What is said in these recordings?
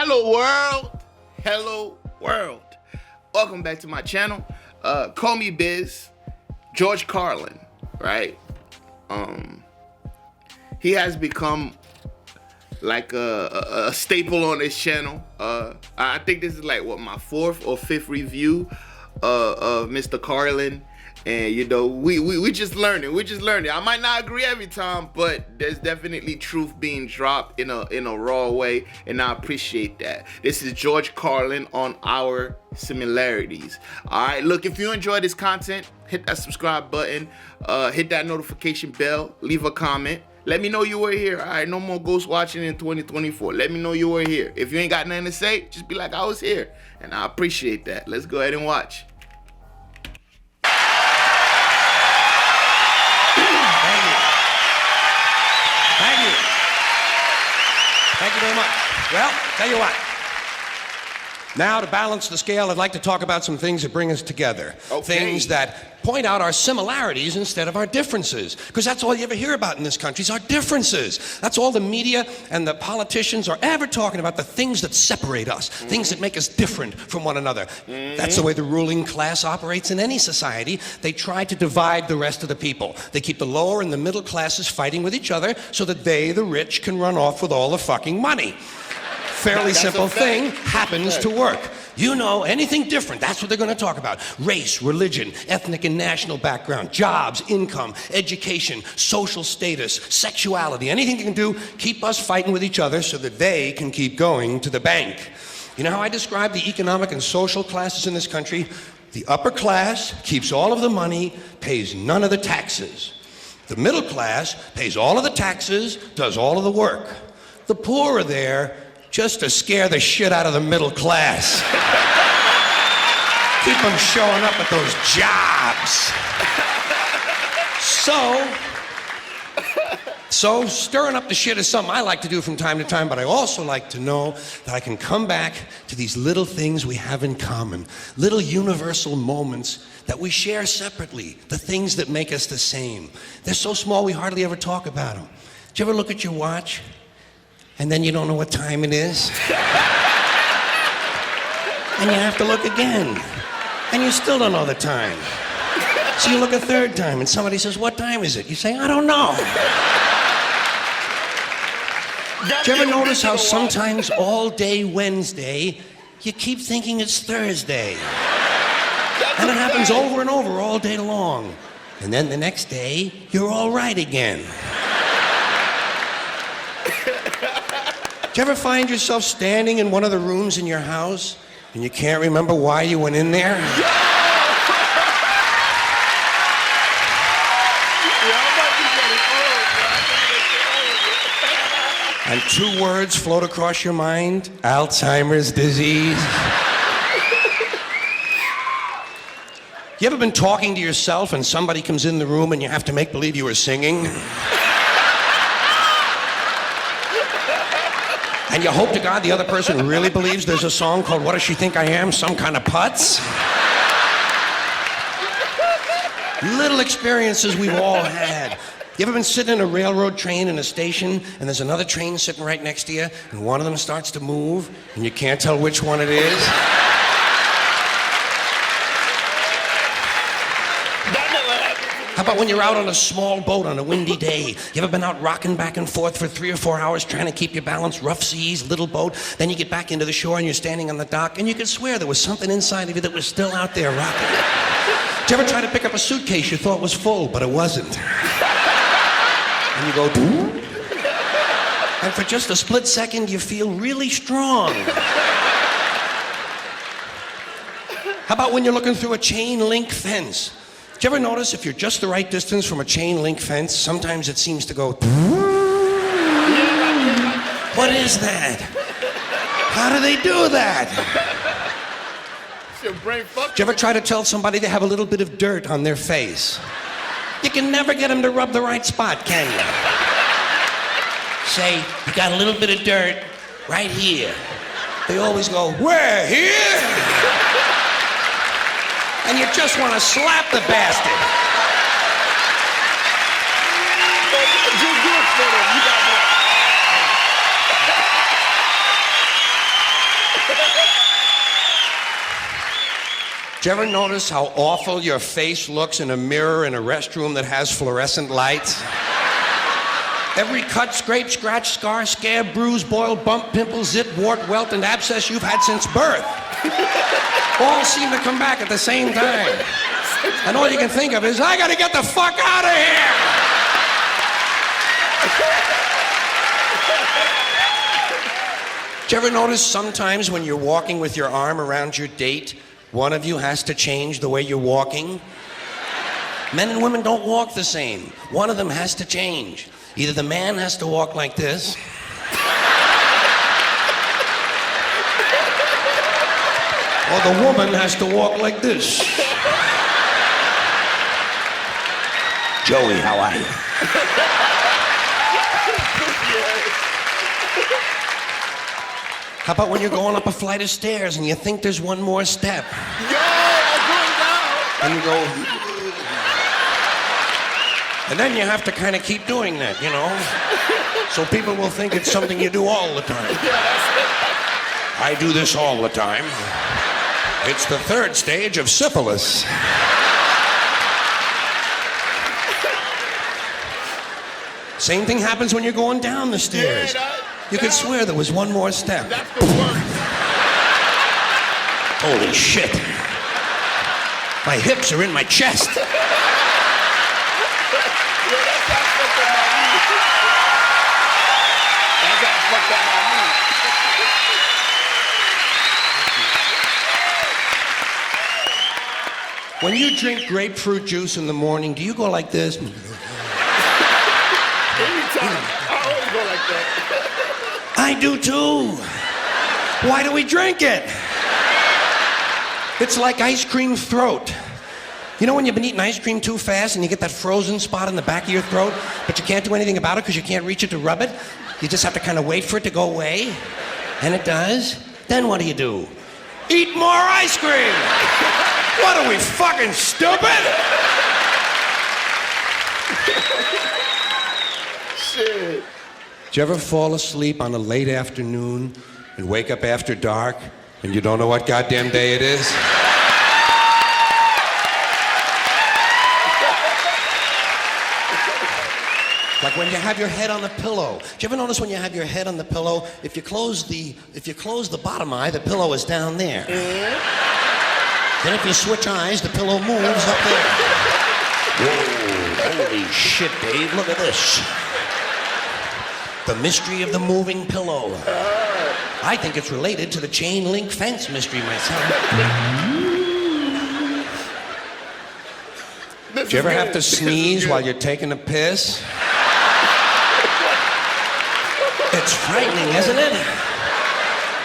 Hello world. Hello world. Welcome back to my channel. Call me Biz. George Carlin, right? He has become like a staple on this channel. I think this is like my fourth or fifth review of Mr. Carlin. And you know, we just learning. We're just learning. I might not agree every time, but there's definitely truth being dropped in a raw way, and I appreciate that. This is George Carlin on Our Similarities. All right, look, if you enjoy this content, hit that subscribe button, hit that notification bell, leave a comment. Let me know you were here. All right, no more ghost watching in 2024. Let me know you were here. If you ain't got nothing to say, just be like, I was here, and I appreciate that. Let's go ahead and watch. Thank you very much. Well, tell you what. Now, to balance the scale, I'd like to talk about some things that bring us together. Okay. Things that point out our similarities instead of our differences. Because that's all you ever hear about in this country is our differences. That's all the media and the politicians are ever talking about, the things that separate us, things that make us different from one another. That's the way the ruling class operates in any society. They try to divide the rest of the people. They keep the lower and the middle classes fighting with each other so that they, the rich, can run off with all the fucking money. Fairly simple thing, happens to work. You know, anything different, that's what they're going to talk about. Race, religion, ethnic and national background, jobs, income, education, social status, sexuality, anything you can do, keep us fighting with each other so that they can keep going to the bank. You know how I describe the economic and social classes in this country? The upper class keeps all of the money, pays none of the taxes. The middle class pays all of the taxes, does all of the work. The poor are there just to scare the shit out of the middle class. Keep them showing up at those jobs. So stirring up the shit is something I like to do from time to time, but I also like to know that I can come back to these little things we have in common, little universal moments that we share separately, the things that make us the same. They're so small we hardly ever talk about them. Did you ever look at your watch? And then you don't know what time it is. And you have to look again. And you still don't know the time. So you look a third time and somebody says, what time is it? You say, I don't know. Do you ever notice how sometimes all day Wednesday, you keep thinking it's Thursday? And it happens over and over all day long. And then the next day, you're all right again. Do you ever find yourself standing in one of the rooms in your house and you can't remember why you went in there? And two words float across your mind: Alzheimer's disease. You ever been talking to yourself and somebody comes in the room and you have to make believe you were singing? And you hope to God the other person really believes there's a song called What Does She Think I Am? Some kind of putz? Little experiences we've all had. You ever been sitting in a railroad train in a station and there's another train sitting right next to you and one of them starts to move and you can't tell which one it is? How about when you're out on a small boat on a windy day? You ever been out rocking back and forth for 3 or 4 hours trying to keep your balance? Rough seas, little boat. Then you get back into the shore and you're standing on the dock and you can swear there was something inside of you that was still out there rocking. Did you ever try to pick up a suitcase you thought was full, but it wasn't? And you go, doo? And for just a split second, you feel really strong. How about when you're looking through a chain link fence? Did you ever notice if you're just the right distance from a chain link fence, sometimes it seems to go, what is that? How do they do that? Did you ever try to tell somebody they have a little bit of dirt on their face? You can never get them to rub the right spot, can you? Say, you got a little bit of dirt right here. They always go, where, here? And you just want to slap the bastard. Did you ever notice how awful your face looks in a mirror in a restroom that has fluorescent lights? Every cut, scrape, scratch, scar, scab, bruise, boil, bump, pimple, zit, wart, welt, and abscess you've had since birth all seem to come back at the same time. And all you can think of is, I gotta get the fuck out of here! Did you ever notice sometimes when you're walking with your arm around your date, one of you has to change the way you're walking? Men and women don't walk the same. One of them has to change. Either the man has to walk like this, or the woman has to walk like this. Joey, how are you? How about when you're going up a flight of stairs and you think there's one more step? Yo, I'm going down. And you go... And then you have to kind of keep doing that, you know? So people will think it's something you do all the time. I do this all the time. It's the third stage of syphilis. Same thing happens when you're going down the stairs. You could swear there was one more step. That's the worst. Holy shit. My hips are in my chest. When you drink grapefruit juice in the morning, do you go like this? Anytime. I always go like that. I do too. Why do we drink it? It's like ice cream throat. You know when you've been eating ice cream too fast and you get that frozen spot in the back of your throat, but you can't do anything about it because you can't reach it to rub it? You just have to kind of wait for it to go away. And it does. Then what do? Eat more ice cream! What are we, fucking stupid? Shit. Did you ever fall asleep on a late afternoon and wake up after dark and you don't know what goddamn day it is? Like when you have your head on the pillow. Do you ever notice when you have your head on the pillow, if you close the bottom eye, the pillow is down there. Then if you switch eyes, the pillow moves up there. Whoa, holy shit, Dave, look at this. The mystery of the moving pillow. I think it's related to the chain link fence mystery myself. Do you ever have to sneeze while you're taking a piss? It's frightening, isn't it?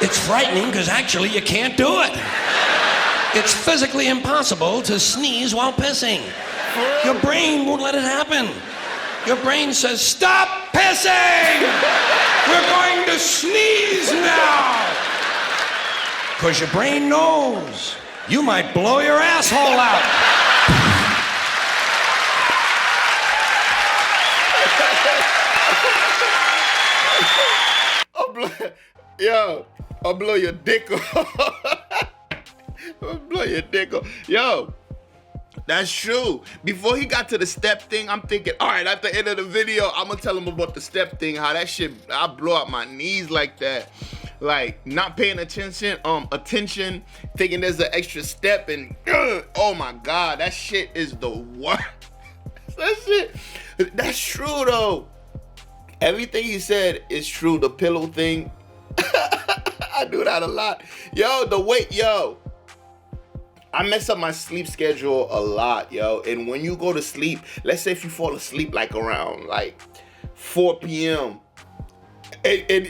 It's frightening because actually you can't do it. It's physically impossible to sneeze while pissing. Your brain won't let it happen. Your brain says, stop pissing! We're going to sneeze now! Because your brain knows you might blow your asshole out. I'll blow your dick off. I'll blow your dick off. Yo, that's true. Before he got to the step thing, I'm thinking, all right, at the end of the video, I'm gonna tell him about the step thing, how that shit, I blow out my knees like that. Like, not paying attention, thinking there's an extra step, and oh my God, that shit is the worst. That's true though. Everything he said is true. The pillow thing, I do that a lot. I mess up my sleep schedule a lot, yo. And when you go to sleep, let's say if you fall asleep like around like 4 p.m. And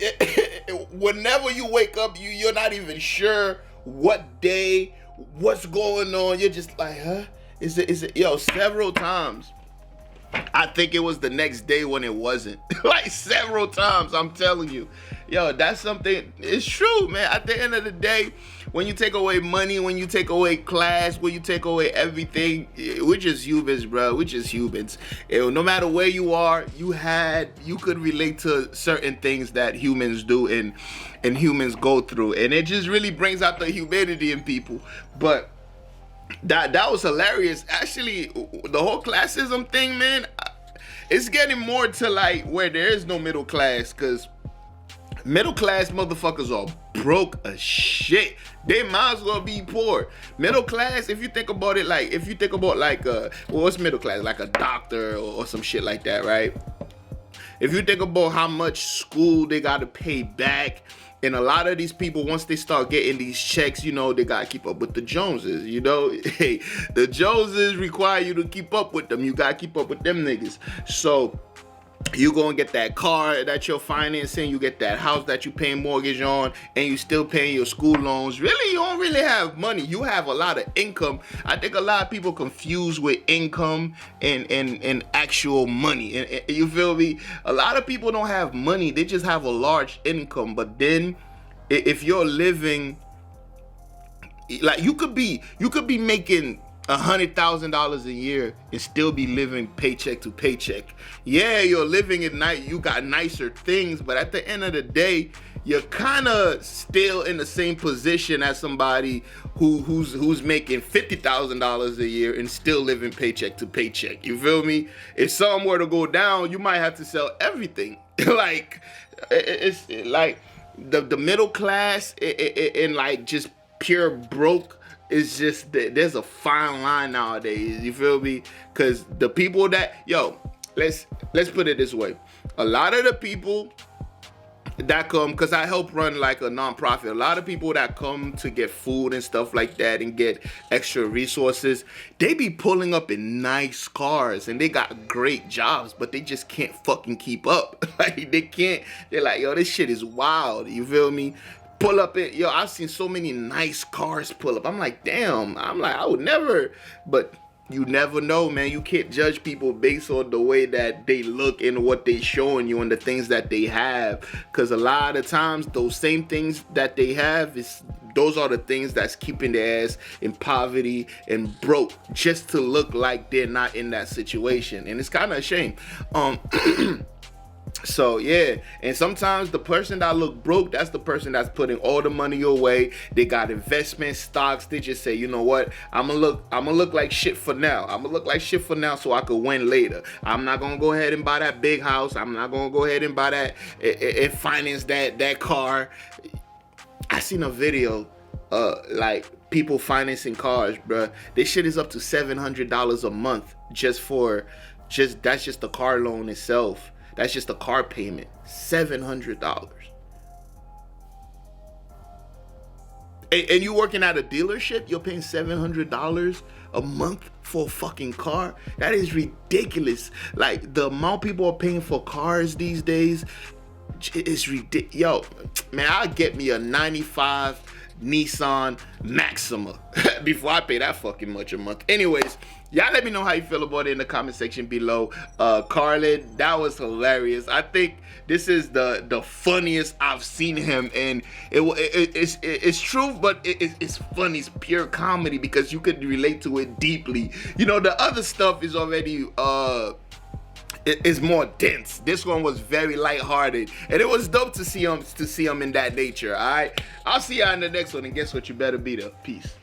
whenever you wake up, you're not even sure what day, what's going on. You're just like, huh? Is it? Yo, several times. I think it was the next day when it wasn't. Like several times, I'm telling you. Yo, that's something, it's true, man. At the end of the day, when you take away money, when you take away class, when you take away everything, we're just humans, bro. We're just humans. No matter where you are, you could relate to certain things that humans do and humans go through, and it just really brings out the humanity in people. But that was hilarious. Actually, the whole classism thing, man, it's getting more to like where there is no middle class, because middle class motherfuckers are broke as shit. They might as well be poor. Middle class, if you think about it, like if you think about like what's middle class? Like a doctor or some shit like that, right? If you think about how much school they gotta pay back, and a lot of these people, once they start getting these checks, you know, they gotta keep up with the Joneses, you know? Hey, the Joneses require you to keep up with them. You gotta keep up with them niggas. So you go and get that car that you're financing, you get that house that you paying mortgage on, and you still paying your school loans. Really, you don't really have money. You have a lot of income. I think a lot of people confuse with income and actual money. And you feel me? A lot of people don't have money. They just have a large income. But then if you're living, like you could be making $100,000 a year and still be living paycheck to paycheck. Yeah, you're living at night, you got nicer things, but at the end of the day, you're kind of still in the same position as somebody who's making $50,000 a year and still living paycheck to paycheck. You feel me? If something were to go down, you might have to sell everything. Like it's like the middle class and like just pure broke. It's just that there's a fine line nowadays. You feel me? Because the people that, let's put it this way. A lot of the people that come, because I help run like a nonprofit, a lot of people that come to get food and stuff like that and get extra resources, they be pulling up in nice cars and they got great jobs, but they just can't fucking keep up. Like they can't. They're like, yo, this shit is wild. You feel me? Pull up it, I've seen so many nice cars pull up. I'm like, damn. I'm like, I would never, but you never know, man. You can't judge people based on the way that they look and what they showing you and the things that they have. Because a lot of times, those same things that they have, those are the things that's keeping their ass in poverty and broke, just to look like they're not in that situation. And it's kind of a shame. So yeah, and sometimes the person that look broke, that's the person that's putting all the money away. They got investment stocks. They just say, you know what, I'm gonna look like shit for now. I'm gonna look like shit for now so I could win later. I'm not gonna go ahead and buy that big house. I'm not gonna go ahead and buy that and finance that car. I seen a video like people financing cars, bruh. This shit is up to $700 a month that's just the car loan itself. That's just a car payment, $700. And you working at a dealership, you're paying $700 a month for a fucking car? That is ridiculous. Like, the amount people are paying for cars these days, it's ridiculous. Yo, man, I'll get me a 95 Nissan Maxima before I pay that fucking much a month. Anyways, y'all let me know how you feel about it in the comment section below. Carlin, that was hilarious. I think this is the funniest I've seen him, and it's true, but it's funny. It's pure comedy because you could relate to it deeply. You know, the other stuff is already it's more dense. This one was very lighthearted, and it was dope to see him in that nature. All right, I'll see y'all in the next one, and guess what? You better be there. Peace.